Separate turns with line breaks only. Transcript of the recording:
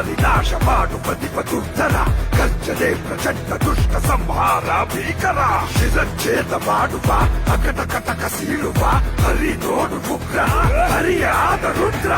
ವಿನಾಶ ಮಾಡು ಪ್ರತಿಪದುತ್ತರ ಗರ್ಜನೆ ಪ್ರಚಂಡ ದುಷ್ಟ ಸಂಹಾರ ಭೀಕರ ಶಿರಚ್ಛೇದ ಮಾಡುವ ಅಕಟ ಕಟಕ ಸೀಳುವ ಹರಿ ನೋಡು ಉಗ್ರ ಹರಿಯಾದ ರುದ್ರ